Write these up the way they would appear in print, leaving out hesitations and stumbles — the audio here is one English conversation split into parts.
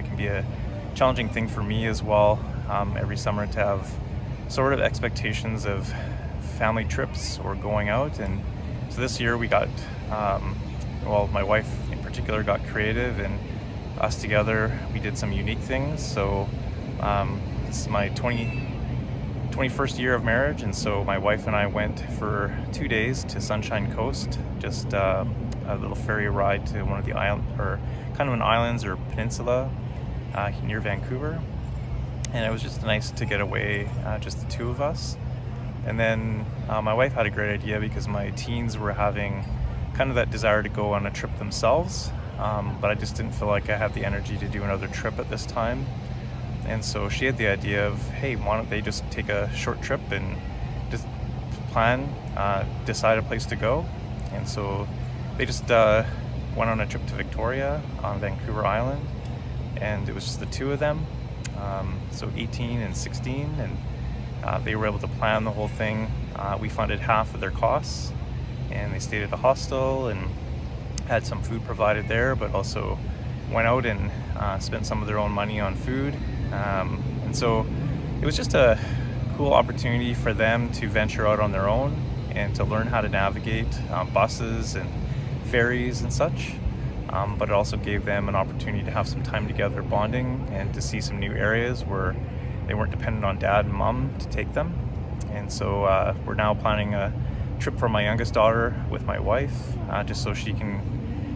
It can be a challenging thing for me as well, every summer to have sort of expectations of family trips or going out. And so this year we got, my wife in particular got creative, and us together, we did some unique things. So this is my 21st year of marriage, and so my wife and I went for 2 days to Sunshine Coast, just a little ferry ride to one of the islands or peninsula near Vancouver. And it was just nice to get away, just the two of us. And then my wife had a great idea, because my teens were having kind of that desire to go on a trip themselves, but I just didn't feel like I had the energy to do another trip at this time. And so she had the idea of, hey, why don't they just take a short trip and just plan, decide a place to go. And so they just went on a trip to Victoria on Vancouver Island, and it was just the two of them, so 18 and 16, and they were able to plan the whole thing. We funded half of their costs, and they stayed at a hostel and had some food provided there, but also went out and spent some of their own money on food. And so it was just a cool opportunity for them to venture out on their own and to learn how to navigate buses and ferries and such. But it also gave them an opportunity to have some time together bonding and to see some new areas where they weren't dependent on dad and mom to take them. And so we're now planning a trip for my youngest daughter with my wife, just so she can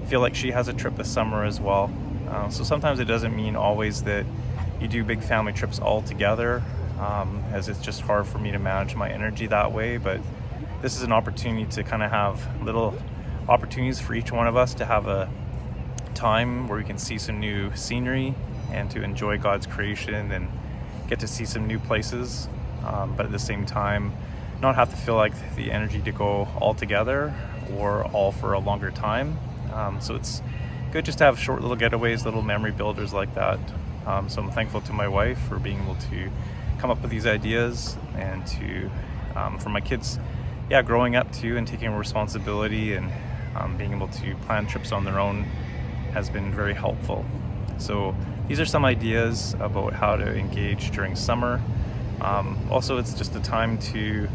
feel like she has a trip this summer as well. So sometimes it doesn't mean always that you do big family trips all together, as it's just hard for me to manage my energy that way. But this is an opportunity to kind of have little opportunities for each one of us to have a time where we can see some new scenery and to enjoy God's creation and get to see some new places, but at the same time not have to feel like the energy to go all together or all for a longer time. So it's good just to have short little getaways, little memory builders like that. So I'm thankful to my wife for being able to come up with these ideas, and to for my kids, growing up too and taking responsibility and being able to plan trips on their own has been very helpful. So these are some ideas about how to engage during summer. Also, it's just a time to,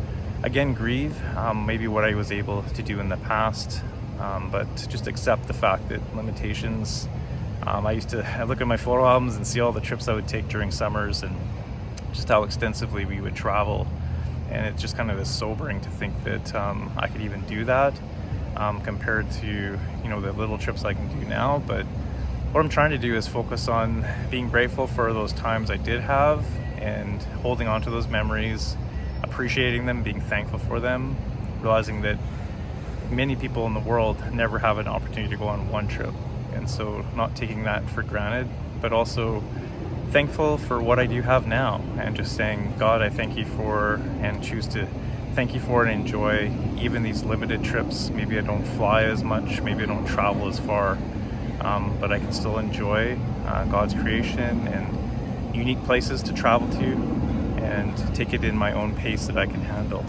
again, grieve maybe what I was able to do in the past, but just accept the fact that limitations. I used to look at my photo albums and see all the trips I would take during summers and just how extensively we would travel. And it just kind of is sobering to think that I could even do that compared to, the little trips I can do now. But what I'm trying to do is focus on being grateful for those times I did have and holding on to those memories, appreciating them, being thankful for them, realizing that many people in the world never have an opportunity to go on one trip. And so not taking that for granted, but also thankful for what I do have now, and just saying, God, I thank you for, and choose to thank you for and enjoy even these limited trips. Maybe I don't fly as much, maybe I don't travel as far, but I can still enjoy God's creation and unique places to travel to, and take it in my own pace that I can handle.